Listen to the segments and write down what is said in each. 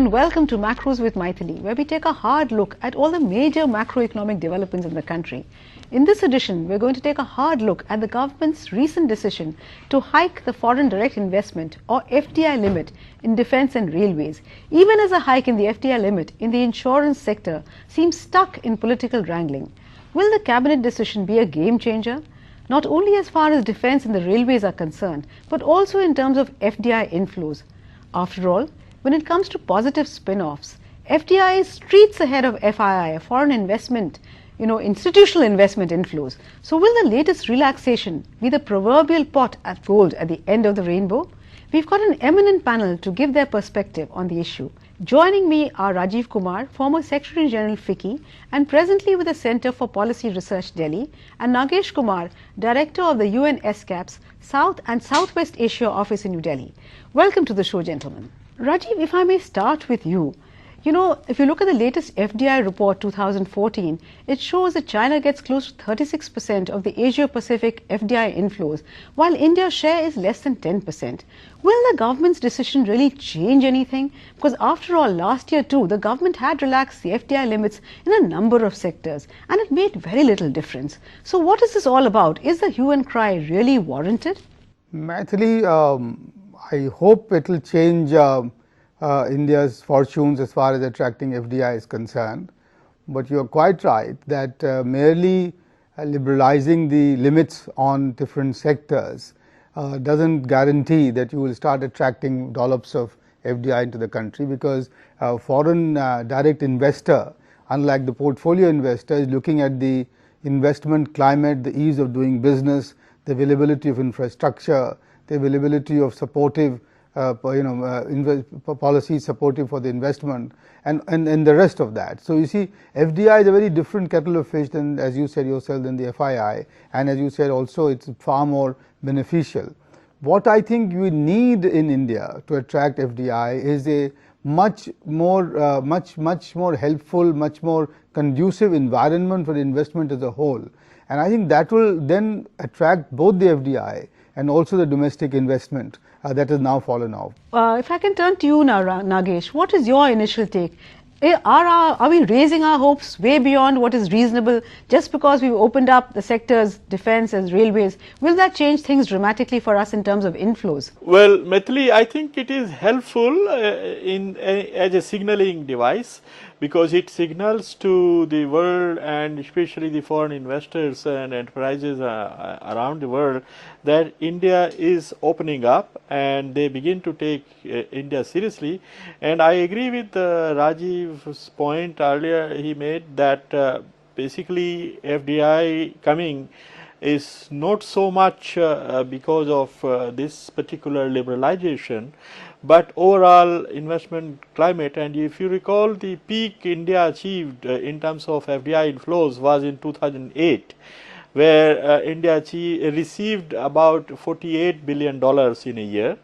and welcome to Macros with Mythili, where we take a hard look at all the major macroeconomic developments in the country. In this edition, we're going to take a hard look at the government's recent decision to hike the foreign direct investment or FDI limit in defense and railways, even as a hike in the FDI limit in the insurance sector seems stuck in political wrangling. Will the cabinet decision be a game changer? Not only as far as defense and the railways are concerned, but also in terms of FDI inflows. After all, when it comes to positive spin-offs, FDI is streets ahead of FII, foreign investment, institutional investment inflows. So will the latest relaxation be the proverbial pot at gold at the end of the rainbow? We've got an eminent panel to give their perspective on the issue. Joining me are Rajiv Kumar, former Secretary General FICCI and presently with the Center for Policy Research Delhi, and Nagesh Kumar, Director of the UN-ESCAP's South and Southwest Asia Office in New Delhi. Welcome to the show, gentlemen. Rajiv, if I may start with you. If you look at the latest FDI report 2014, it shows that China gets close to 36% of the Asia-Pacific FDI inflows, while India's share is less than 10%. Will the government's decision really change anything? Because after all, last year too, the government had relaxed the FDI limits in a number of sectors, and it made very little difference. So what is this all about? Is the hue and cry really warranted? Mythili, I hope it will change India's fortunes as far as attracting FDI is concerned, but you are quite right that merely liberalizing the limits on different sectors doesn't guarantee that you will start attracting dollops of FDI into the country, because foreign direct investor, unlike the portfolio investor, is looking at the investment climate, the ease of doing business, the availability of infrastructure, the availability of supportive policies supportive for the investment and the rest of that. So you see, FDI is a very different kettle of fish than, as you said yourself, than the FII, and as you said also, it's far more beneficial. What I think we need in India to attract FDI is a much more helpful, much more conducive environment for investment as a whole, and I think that will then attract both the FDI and also the domestic investment that has now fallen off. If I can turn to you now, Nagesh, what is your initial take? Are we raising our hopes way beyond what is reasonable just because we've opened up the sectors, defense as railways? Will that change things dramatically for us in terms of inflows? Well, Mythili, I think it is helpful as a signaling device, because it signals to the world and especially the foreign investors and enterprises around the world that India is opening up and they begin to take India seriously. And I agree with Rajiv's point earlier he made that basically FDI coming is not so much because of this particular liberalization, but overall investment climate. And if you recall, the peak India achieved in terms of FDI inflows was in 2008, where India received about $48 billion in a year,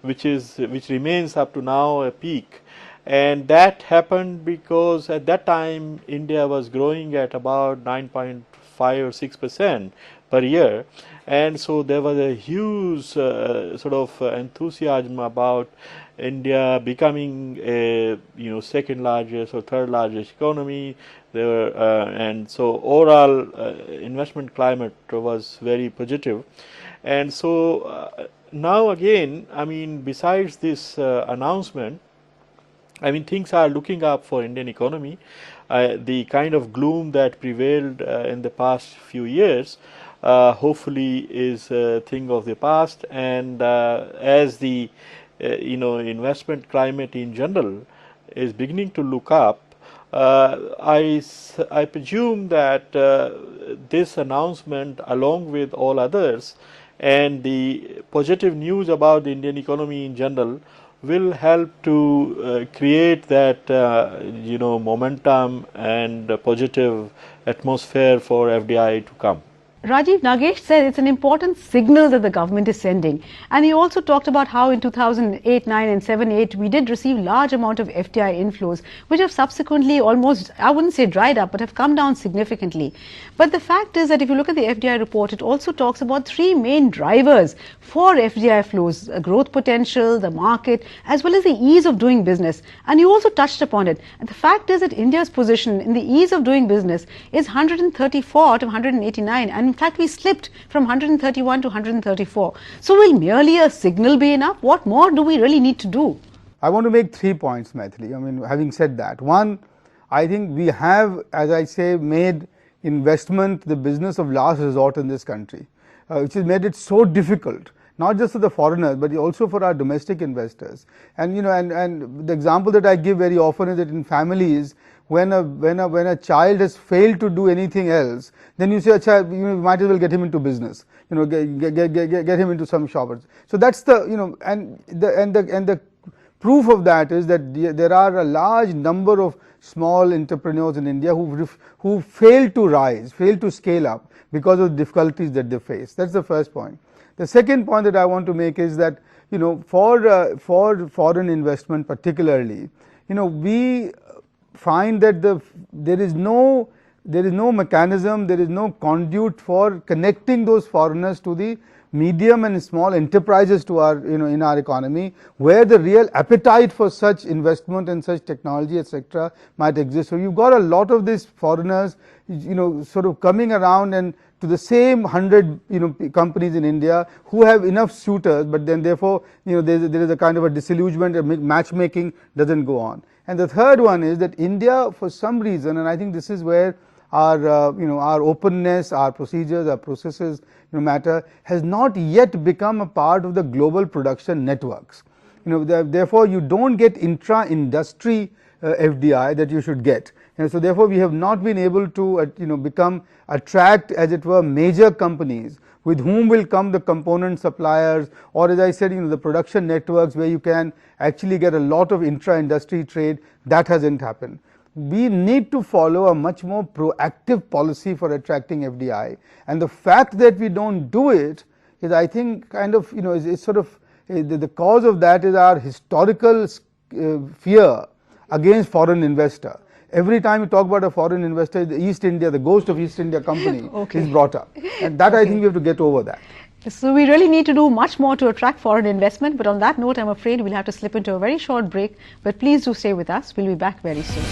which remains up to now a peak. And that happened because at that time India was growing at about 9.5 or 6% per year, and so there was a huge sort of enthusiasm about India becoming a second largest or third largest economy. And so overall investment climate was very positive. And so now again, I mean, besides this announcement, I mean, things are looking up for Indian economy. The kind of gloom that prevailed in the past few years hopefully is a thing of the past, and as the investment climate in general is beginning to look up, I presume that this announcement, along with all others, and the positive news about the Indian economy in general, will help to create that momentum and positive atmosphere for FDI to come. Rajiv, Nagesh said it's an important signal that the government is sending, and he also talked about how in 2008, 9 and 7, 8 we did receive large amount of FDI inflows which have subsequently almost, I wouldn't say dried up, but have come down significantly. But the fact is that if you look at the FDI report, it also talks about three main drivers for FDI flows: growth potential, the market, as well as the ease of doing business. And you also touched upon it. And the fact is that India's position in the ease of doing business is 134 out of 189, and in fact we slipped from 131 to 134. So will merely a signal be enough? What more do we really need to do? I want to make 3 points, Mythili. I mean, having said that, one, I think we have, as I say, made investment the business of last resort in this country, which has made it so difficult, not just for the foreigners, but also for our domestic investors. And and the example that I give very often is that in families, when a child has failed to do anything else, then you say, "Achha, you might as well get him into business. Get him into some shop." So that's the and the proof of that is that there are a large number of small entrepreneurs in India who fail to rise, fail to scale up because of the difficulties that they face. That's the first point. The second point that I want to make is that for foreign investment particularly, we find that there is no mechanism, there is no conduit for connecting those foreigners to the medium and small enterprises to our in our economy, where the real appetite for such investment and such technology, etc., might exist. So you've got a lot of these foreigners sort of coming around and to the same 100 companies in India who have enough suitors, but then therefore there is a kind of a disillusionment, matchmaking doesn't go on. And the third one is that India, for some reason, and I think this is where our our openness, our procedures, our processes matter, has not yet become a part of the global production networks. Therefore you don't get intra-industry FDI that you should get. So therefore we have not been able to attract, as it were, major companies with whom will come the component suppliers, or as I said, the production networks where you can actually get a lot of intra-industry trade. That hasn't happened. We need to follow a much more proactive policy for attracting FDI, and the fact that we don't do it is, I think, kind of is sort of the cause of that is our historical fear against foreign investor. Every time you talk about a foreign investor, the ghost of East India Company is brought up, and that I think we have to get over that. So we really need to do much more to attract foreign investment, but on that note, I'm afraid we'll have to slip into a very short break, but please do stay with us. We'll be back very soon.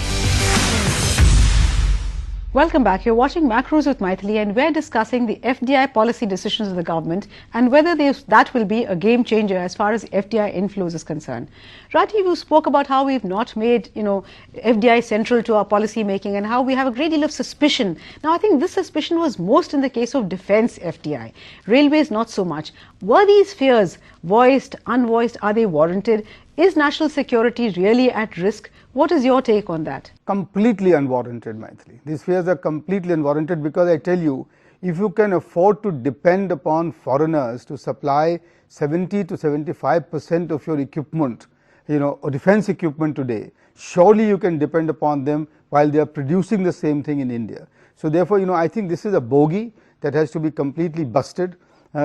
Welcome back. You're watching Macros with Mythili, and we're discussing the FDI policy decisions of the government and whether that will be a game changer as far as FDI inflows is concerned. Rajiv, you spoke about how we've not made FDI central to our policy making and how we have a great deal of suspicion. Now, I think this suspicion was most in the case of defense FDI. Railways, not so much. Were these fears voiced, unvoiced? Are they warranted? Is national security really at risk? What is your take on that? Completely unwarranted, Mythili. These fears are completely unwarranted, because I tell you, if you can afford to depend upon foreigners to supply 70 to 75% of your equipment, defense equipment today, surely you can depend upon them while they are producing the same thing in India. So therefore, I think this is a bogey that has to be completely busted,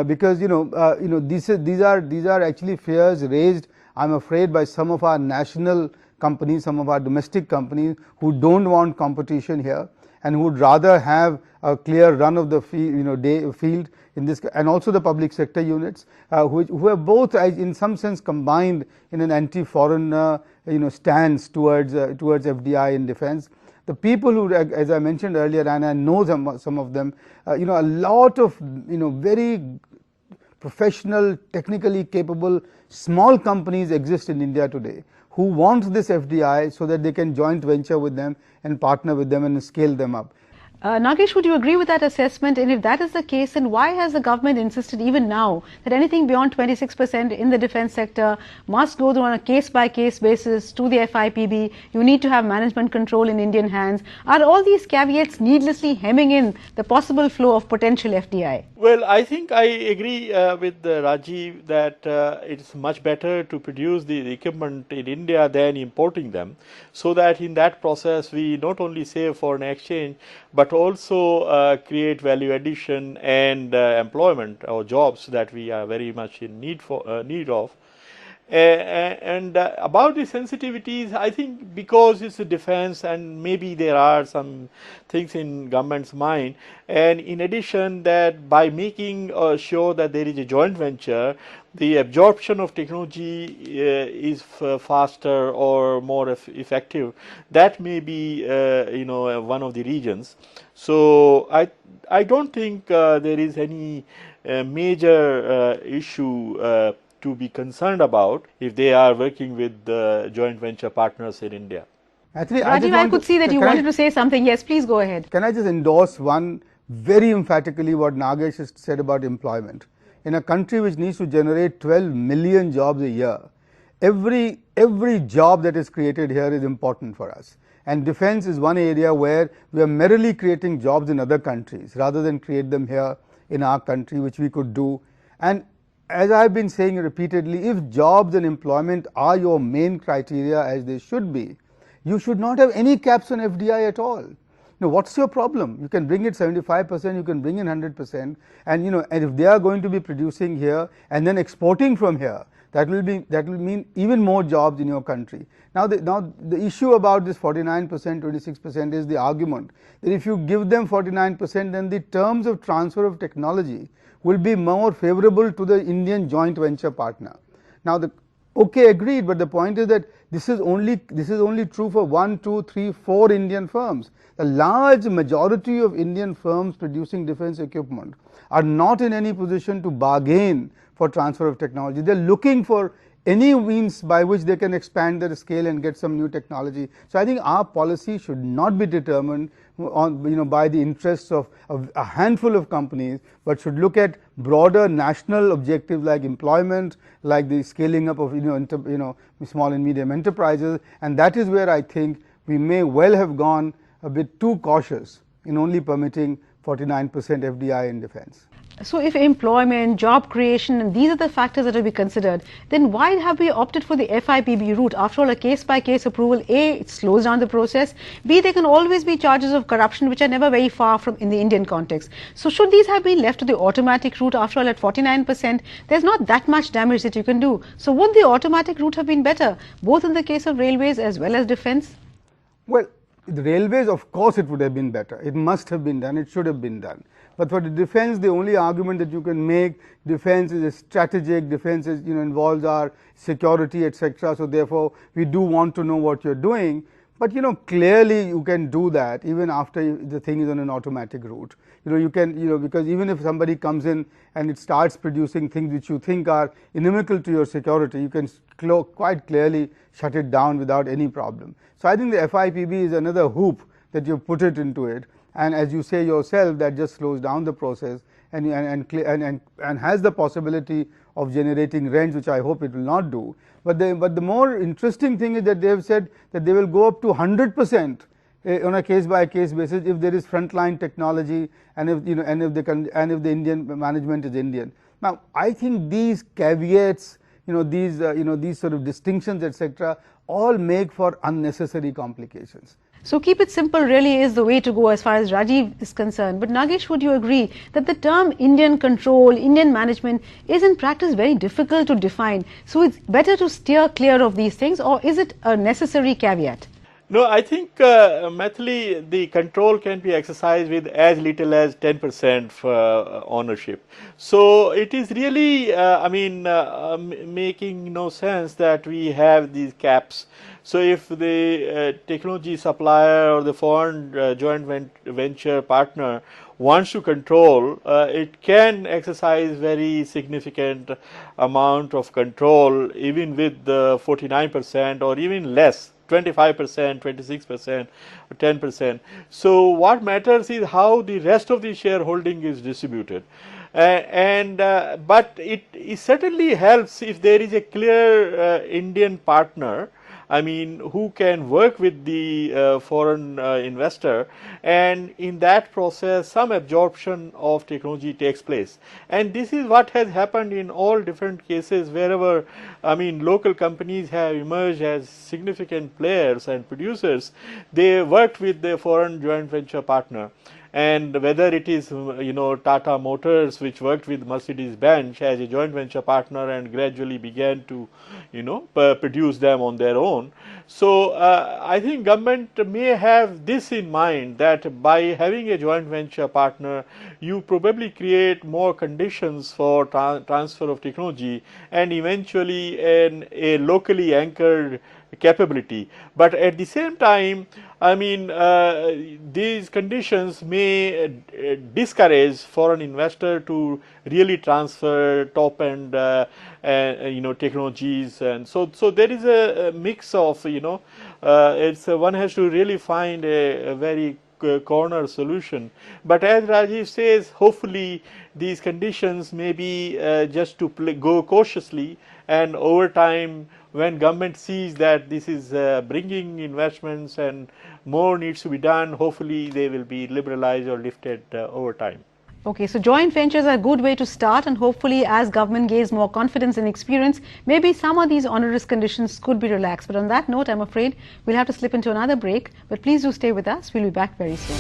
because these are actually fears raised, I'm afraid, by some of our national companies, some of our domestic companies who don't want competition here and who would rather have a clear run of the field in this, and also the public sector units who are both in some sense combined in an anti-foreign stance towards FDI in defense. The people who, as I mentioned earlier, and I know some of them, a lot of very professional, technically capable small companies exist in India today who want this FDI so that they can joint venture with them and partner with them and scale them up. Nagesh, would you agree with that assessment? And if that is the case, then why has the government insisted even now that anything beyond 26% in the defense sector must go on a case-by-case basis to the FIPB? You need to have management control in Indian hands. Are all these caveats needlessly hemming in the possible flow of potential FDI? Well, I think I agree with Rajiv that it's much better to produce the equipment in India than importing them, so that in that process we not only save foreign exchange but but also create value addition and employment or jobs that we are very much in need of. And about the sensitivities, I think because it's a defense and maybe there are some things in government's mind, and in addition that by making sure that there is a joint venture, the absorption of technology is faster or more effective. That may be one of the reasons. So I don't think there is any major issue to be concerned about if they are working with joint venture partners in India. Actually, Rajiv, I could see that you wanted to say something. Yes, please go ahead. Can I just endorse one very emphatically what Nagesh has said about employment? In a country which needs to generate 12 million jobs a year, every job that is created here is important for us. And defense is one area where we are merely creating jobs in other countries rather than create them here in our country, which we could do. And as I have been saying repeatedly, if jobs and employment are your main criteria, as they should be, you should not have any caps on FDI at all. Now, what's your problem? You can bring it 75%, you can bring in 100%, and and if they are going to be producing here and then exporting from here, that will mean even more jobs in your country. Now the issue about this 49%, 26% is the argument that if you give them 49%, then the terms of transfer of technology will be more favorable to the Indian joint venture partner. Now okay, agreed, but the point is that this is only true for 1, 2, 3, 4 Indian firms. The large majority of Indian firms producing defense equipment are not in any position to bargain for transfer of technology. They are looking for any means by which they can expand their scale and get some new technology. So I think our policy should not be determined on by the interests of a handful of companies, but should look at broader national objectives like employment, like the scaling up of small and medium enterprises, and that is where I think we may well have gone a bit too cautious in only permitting 49% FDI in defense. So if employment, job creation, and these are the factors that will be considered, then why have we opted for the FIPB route? After all, a case-by-case approval, A, it slows down the process, B, there can always be charges of corruption which are never very far from in the Indian context. So should these have been left to the automatic route? After all, at 49%, there's not that much damage that you can do. So would the automatic route have been better, both in the case of railways as well as defense? Well, the railways, of course, it would have been better. It must have been done. It should have been done. But for the defense, the only argument that you can make, defense is a strategic, defense is, involves our security, etc. So therefore, we do want to know what you're doing. But clearly you can do that even after the thing is on an automatic route. You can, because even if somebody comes in and it starts producing things which you think are inimical to your security, you can quite clearly shut it down without any problem. So I think the FIPB is another hoop that you put it into it. And as you say yourself, that just slows down the process and has the possibility of generating rents, which I hope it will not do. But the more interesting thing is that they have said that they will go up to 100% on a case-by-case basis if there is frontline technology and if the Indian management is Indian. Now, I think these caveats, these sort of distinctions, etc., all make for unnecessary complications. So keep it simple really is the way to go as far as Rajiv is concerned. But Nagesh, would you agree that the term Indian control, Indian management is in practice very difficult to define? So it's better to steer clear of these things, or is it a necessary caveat? No, I think Mythili, the control can be exercised with as little as 10% for ownership. So it is really, making no sense that we have these caps. So if the technology supplier or the foreign joint venture partner wants to control, it can exercise very significant amount of control even with the 49% or even less. 25%, 26%, 10%. So what matters is how the rest of the shareholding is distributed. But it certainly helps if there is a clear Indian partner, who can work with the foreign investor, and in that process some absorption of technology takes place. And this is what has happened in all different cases wherever local companies have emerged as significant players and producers. They worked with the foreign joint venture partner. and whether it is Tata Motors, which worked with Mercedes-Benz as a joint venture partner and gradually began to produce them on their own. So I think government may have this in mind, that by having a joint venture partner, you probably create more conditions for transfer of technology and eventually a locally anchored capability. But at the same time, I mean, these conditions may discourage foreign investor to really transfer top end technologies, and so there is a mix of it's one has to really find a very corner solution. But as Rajiv says, hopefully these conditions may be just to go cautiously, and over time, when government sees that this is bringing investments and more needs to be done, hopefully they will be liberalized or lifted over time. Okay, so joint ventures are a good way to start, and hopefully as government gains more confidence and experience, maybe some of these onerous conditions could be relaxed. But on that note, I'm afraid we'll have to slip into another break, but please do stay with us. We'll be back very soon.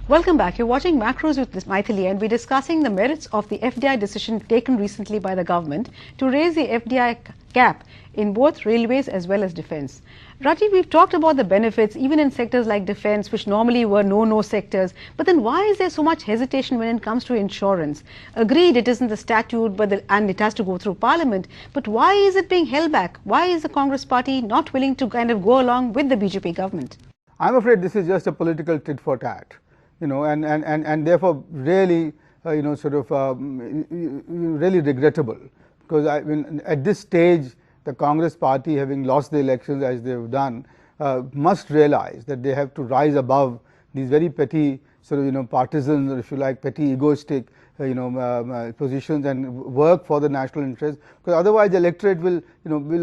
Welcome back. You're watching Macros with Mythili, and we're discussing the merits of the FDI decision taken recently by the government to raise the FDI cap in both railways as well as defence. Rajiv, we've talked about the benefits even in sectors like defence, which normally were no sectors, but then why is there so much hesitation when it comes to insurance? Agreed, it isn't the statute and it has to go through Parliament, but why is it being held back? Why is the Congress party not willing to kind of go along with the BJP government? I'm afraid this is just a political tit for tat, and therefore really really regrettable, because at this stage the Congress party, having lost the elections as they have done, must realize that they have to rise above these very petty partisans, or if you like petty egoistic positions, and work for the national interest, because otherwise the electorate will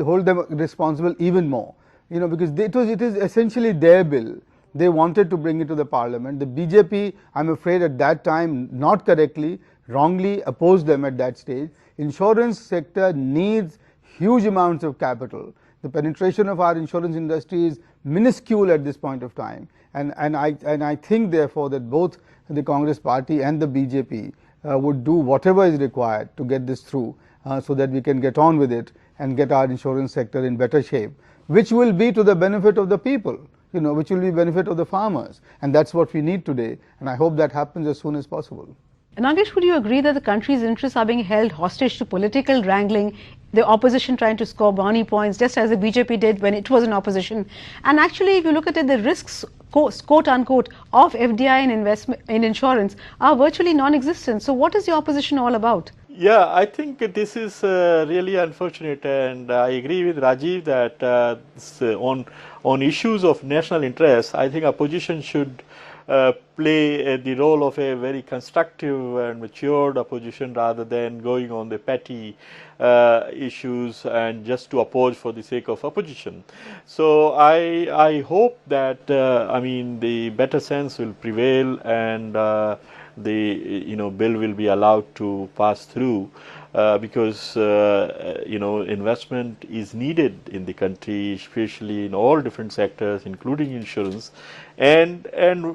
hold them responsible even more, because it is essentially their bill. They wanted to bring it to the Parliament. The BJP, I'm afraid at that time, not correctly, wrongly opposed them at that stage. Insurance sector needs huge amounts of capital. The penetration of our insurance industry is minuscule at this point of time, and I think therefore that both the Congress party and the BJP would do whatever is required to get this through, so that we can get on with it and get our insurance sector in better shape, which will be to the benefit of the people, which will be benefit of the farmers, and that's what we need today, and I hope that happens as soon as possible. Nagesh, would you agree that the country's interests are being held hostage to political wrangling, the opposition trying to score brownie points, just as the BJP did when it was in opposition? And actually, if you look at it, the risks, quote unquote, of FDI in investment in insurance are virtually non-existent. So what is the opposition all about? Yeah, I think this is really unfortunate, and I agree with Rajiv that on issues of national interest, I think opposition should play the role of a very constructive and matured opposition, rather than going on the petty issues and just to oppose for the sake of opposition. So I hope that the better sense will prevail, and the bill will be allowed to pass through, because investment is needed in the country, especially in all different sectors, including insurance, and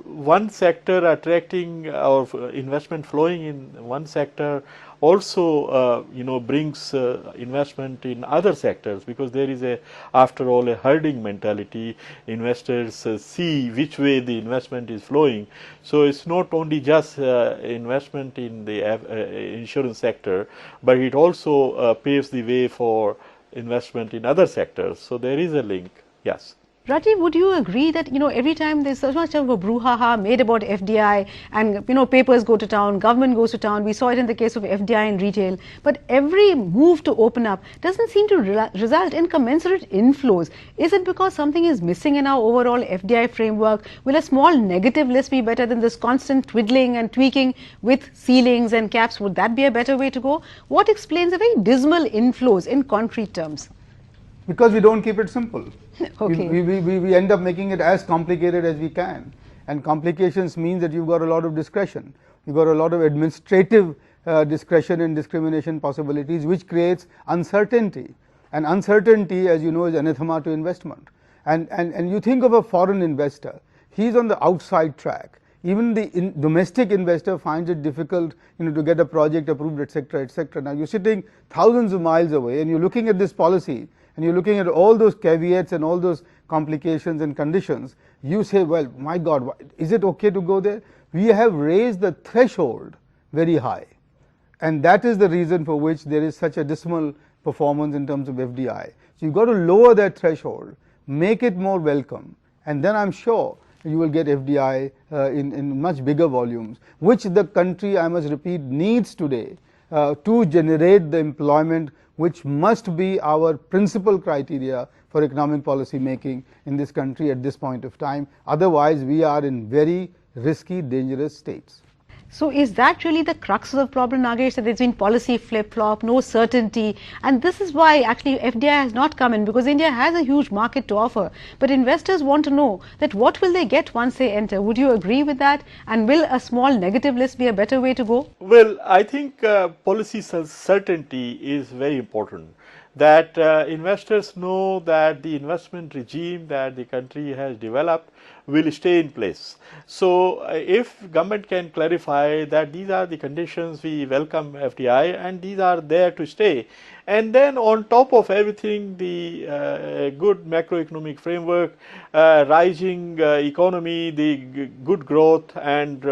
one sector attracting or investment flowing in one sector also brings investment in other sectors, because there is after all a herding mentality. Investors see which way the investment is flowing, so it's not only just investment in the insurance sector, but it also paves the way for investment in other sectors. So there is a link. Yes. Rajiv, would you agree that every time there's so much of a brouhaha made about FDI, and papers go to town, government goes to town, we saw it in the case of FDI in retail, but every move to open up doesn't seem to result in commensurate inflows. Is it because something is missing in our overall FDI framework? Will a small negative list be better than this constant twiddling and tweaking with ceilings and caps? Would that be a better way to go? What explains the very dismal inflows in concrete terms? Because we don't keep it simple. Okay. We end up making it as complicated as we can, and complications means that you've got a lot of discretion, you've got a lot of administrative discretion and discrimination possibilities, which creates uncertainty, and uncertainty, as you know, is anathema to investment. And you think of a foreign investor, he is on the outside track. Even the domestic investor finds it difficult, to get a project approved, etc., etc. Now you're sitting thousands of miles away and you're looking at this policy and you're looking at all those caveats and all those complications and conditions. You say, well, my God, is it okay to go there? We have raised the threshold very high, and that is the reason for which there is such a dismal performance in terms of FDI. So you've got to lower that threshold, make it more welcome, and then I'm sure you will get FDI in much bigger volumes, which the country, I must repeat, needs today to generate the employment which must be our principal criteria for economic policy making in this country at this point of time. Otherwise, we are in very risky, dangerous states. So is that really the crux of the problem, Nagesh, that there's been policy flip-flop, no certainty, and this is why actually FDI has not come in, because India has a huge market to offer, but investors want to know that what will they get once they enter. Would you agree with that? And will a small negative list be a better way to go? Well, I think policy certainty is very important, that investors know that the investment regime that the country has developed will stay in place. So if government can clarify that these are the conditions, we welcome FDI and these are there to stay, and then on top of everything, the good macroeconomic framework, rising economy, the good growth and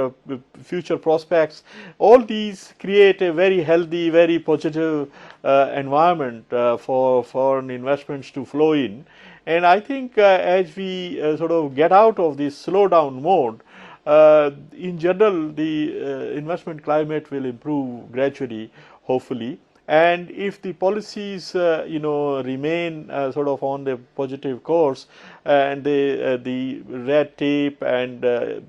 future prospects, all these create a very healthy, very positive environment for foreign investments to flow in. And I think as we sort of get out of this slowdown mode, in general the investment climate will improve gradually, hopefully. And if the policies remain sort of on the positive course, and the red tape and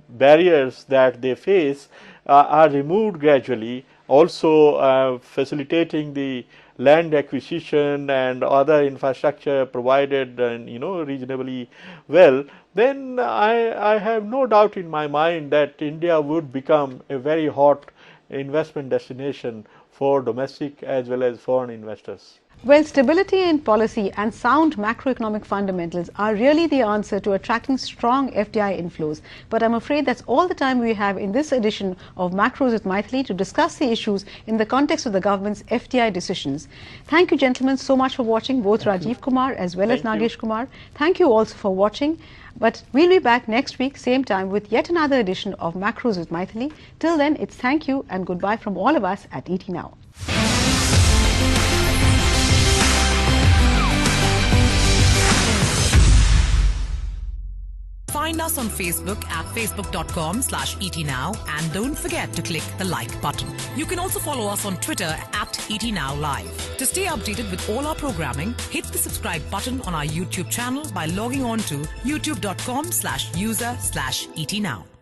barriers that they face are removed gradually, also facilitating the land acquisition and other infrastructure provided reasonably well, then I have no doubt in my mind that India would become a very hot investment destination for domestic as well as foreign investors. Well, stability in policy and sound macroeconomic fundamentals are really the answer to attracting strong FDI inflows. But I'm afraid that's all the time we have in this edition of Macros with Mythili to discuss the issues in the context of the government's FDI decisions. Thank you, gentlemen, so much for watching, both Rajiv Kumar as well as Nagesh Kumar. Thank you also for watching. But we'll be back next week, same time, with yet another edition of Macros with Mythili. Till then, it's thank you and goodbye from all of us at ET Now. Find us on Facebook at facebook.com/etnow and don't forget to click the like button. You can also follow us on Twitter at etnowlive. To stay updated with all our programming, hit the subscribe button on our YouTube channel by logging on to youtube.com/user/etnow.